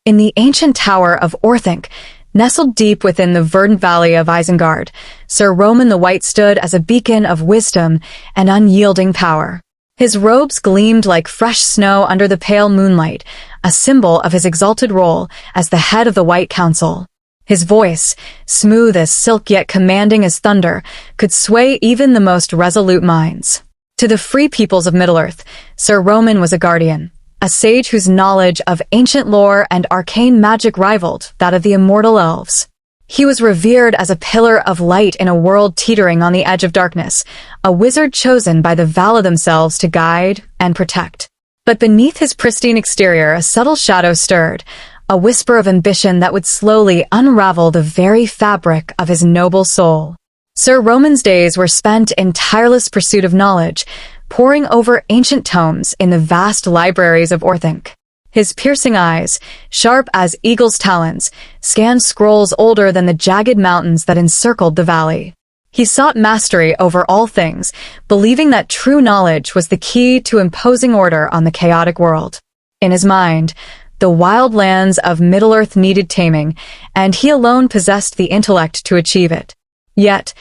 In the ancient tower of Orthanc, nestled deep within the verdant valley of Isengard, Sir Roman the White stood as a beacon of wisdom and unyielding power. His robes gleamed like fresh snow under the pale moonlight, a symbol of his exalted role as the head of the White Council. His voice, smooth as silk yet commanding as thunder, could sway even the most resolute minds. To the free peoples of Middle-earth, Sir Roman was a guardian, a sage whose knowledge of ancient lore and arcane magic rivaled that of the immortal elves. He was revered as a pillar of light in a world teetering on the edge of darkness, a wizard chosen by the Vala themselves to guide and protect. But beneath his pristine exterior, a subtle shadow stirred, a whisper of ambition that would slowly unravel the very fabric of his noble soul. Sir Roman's days were spent in tireless pursuit of knowledge, poring over ancient tomes in the vast libraries of Orthanc. His piercing eyes, sharp as eagle's talons, scanned scrolls older than the jagged mountains that encircled the valley. He sought mastery over all things, believing that true knowledge was the key to imposing order on the chaotic world. In his mind, the wild lands of Middle-earth needed taming, and he alone possessed the intellect to achieve it. Yet,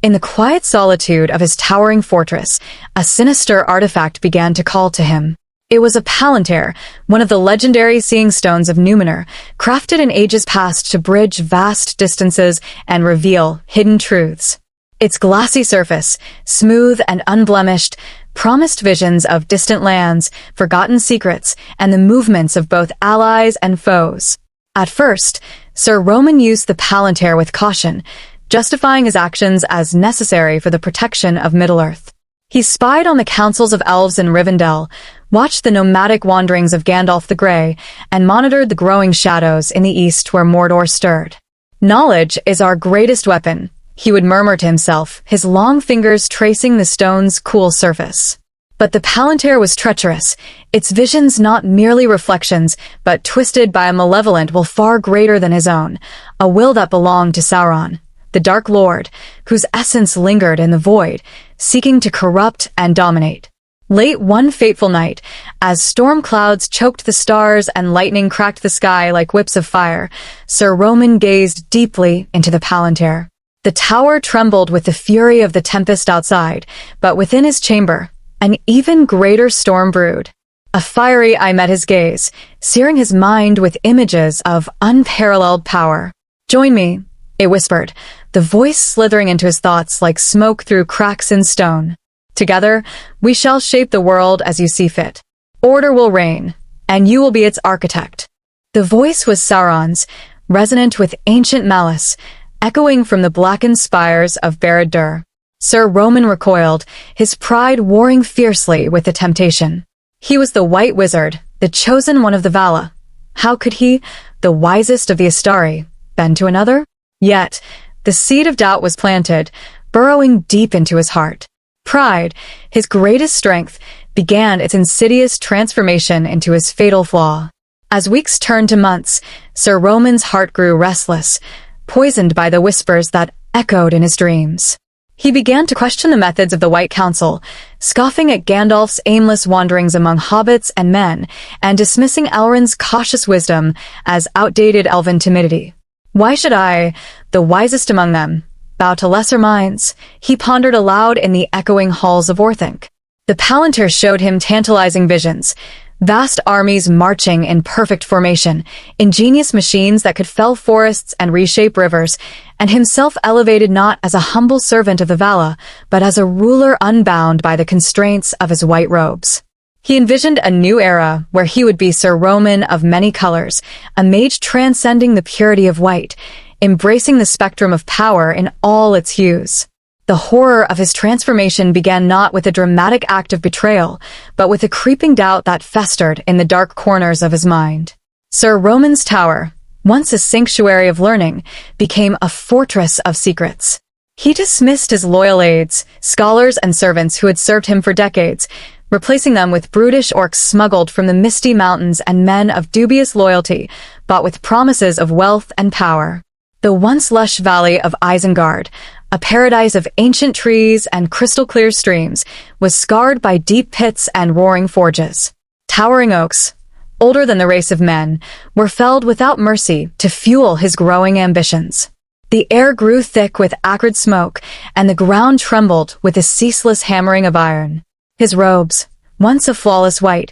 in the quiet solitude of his towering fortress, a sinister artifact began to call to him. It was a palantir, one of the legendary seeing stones of Numenor, crafted in ages past to bridge vast distances and reveal hidden truths. Its glassy surface, smooth and unblemished, promised visions of distant lands, forgotten secrets, and the movements of both allies and foes. At first, Sir Roman used the palantir with caution, justifying his actions as necessary for the protection of Middle-earth. He spied on the councils of elves in Rivendell, watched the nomadic wanderings of Gandalf the Grey, and monitored the growing shadows in the east where Mordor stirred. "Knowledge is our greatest weapon," he would murmur to himself, his long fingers tracing the stone's cool surface. But the palantir was treacherous, its visions not merely reflections, but twisted by a malevolent will far greater than his own, a will that belonged to Sauron, the Dark Lord, whose essence lingered in the void, seeking to corrupt and dominate. Late one fateful night, as storm clouds choked the stars and lightning cracked the sky like whips of fire, Sir Roman gazed deeply into the palantir. The tower trembled with the fury of the tempest outside, but within his chamber, an even greater storm brewed. A fiery eye met his gaze, searing his mind with images of unparalleled power. "Join me," it whispered, the voice slithering into his thoughts like smoke through cracks in stone. "Together, we shall shape the world as you see fit. Order will reign, and you will be its architect." The voice was Sauron's, resonant with ancient malice, echoing from the blackened spires of Barad-dûr. Sir Roman recoiled, his pride warring fiercely with the temptation. He was the White Wizard, the chosen one of the Vala. How could he, the wisest of the Astari, bend to another? Yet, the seed of doubt was planted, burrowing deep into his heart. Pride, his greatest strength, began its insidious transformation into his fatal flaw. As weeks turned to months, Sir Roman's heart grew restless, poisoned by the whispers that echoed in his dreams. He began to question the methods of the White Council, scoffing at Gandalf's aimless wanderings among hobbits and men, and dismissing Elrond's cautious wisdom as outdated elven timidity. "Why should I, the wisest among them, bow to lesser minds?" he pondered aloud in the echoing halls of Orthanc. The palantir showed him tantalizing visions, vast armies marching in perfect formation, ingenious machines that could fell forests and reshape rivers, and himself elevated not as a humble servant of the Vala, but as a ruler unbound by the constraints of his white robes. He envisioned a new era where he would be Sir Roman of many colors, a mage transcending the purity of white, embracing the spectrum of power in all its hues. The horror of his transformation began not with a dramatic act of betrayal, but with a creeping doubt that festered in the dark corners of his mind. Sir Roman's tower, once a sanctuary of learning, became a fortress of secrets. He dismissed his loyal aides, scholars and servants who had served him for decades, replacing them with brutish orcs smuggled from the misty mountains and men of dubious loyalty, bought with promises of wealth and power. The once lush valley of Isengard, a paradise of ancient trees and crystal-clear streams, was scarred by deep pits and roaring forges. Towering oaks, older than the race of men, were felled without mercy to fuel his growing ambitions. The air grew thick with acrid smoke, and the ground trembled with the ceaseless hammering of iron. His robes, once a flawless white,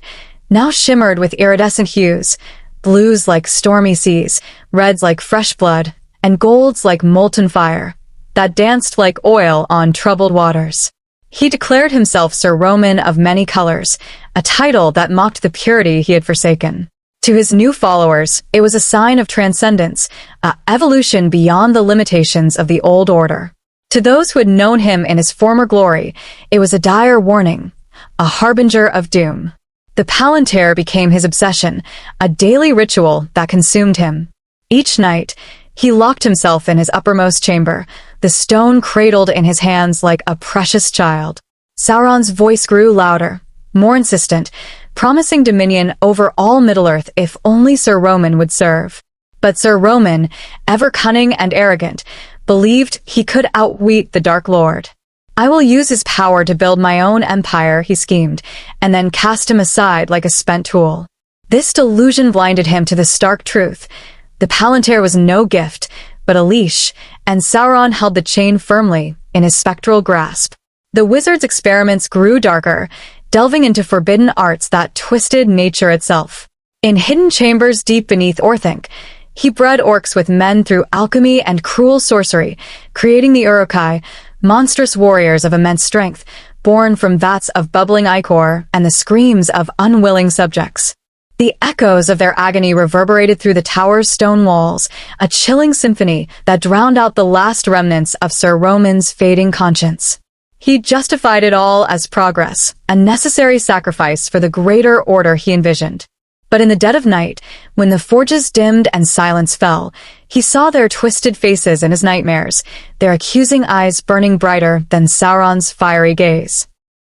now shimmered with iridescent hues, blues like stormy seas, reds like fresh blood, and golds like molten fire, that danced like oil on troubled waters. He declared himself Sir Roman of many colors, a title that mocked the purity he had forsaken. To his new followers, it was a sign of transcendence, a evolution beyond the limitations of the old order. To those who had known him in his former glory, it was a dire warning, a harbinger of doom. The Palantir became his obsession, a daily ritual that consumed him. Each night, he locked himself in his uppermost chamber, the stone cradled in his hands like a precious child. Sauron's voice grew louder, more insistent, promising dominion over all Middle-earth if only Sir Roman would serve. But Sir Roman, ever cunning and arrogant, believed he could outwit the Dark Lord. "I will use his power to build my own empire," he schemed, and then cast him aside like a spent tool. This delusion blinded him to the stark truth. The Palantir was no gift, but a leash, and Sauron held the chain firmly in his spectral grasp. The wizard's experiments grew darker, delving into forbidden arts that twisted nature itself. In hidden chambers deep beneath Orthanc, he bred orcs with men through alchemy and cruel sorcery, creating the Uruk-hai, monstrous warriors of immense strength, born from vats of bubbling ichor and the screams of unwilling subjects. The echoes of their agony reverberated through the tower's stone walls, a chilling symphony that drowned out the last remnants of Sir Roman's fading conscience. He justified it all as progress, a necessary sacrifice for the greater order he envisioned. But in the dead of night, when the forges dimmed and silence fell, he saw their twisted faces in his nightmares, their accusing eyes burning brighter than Sauron's fiery gaze.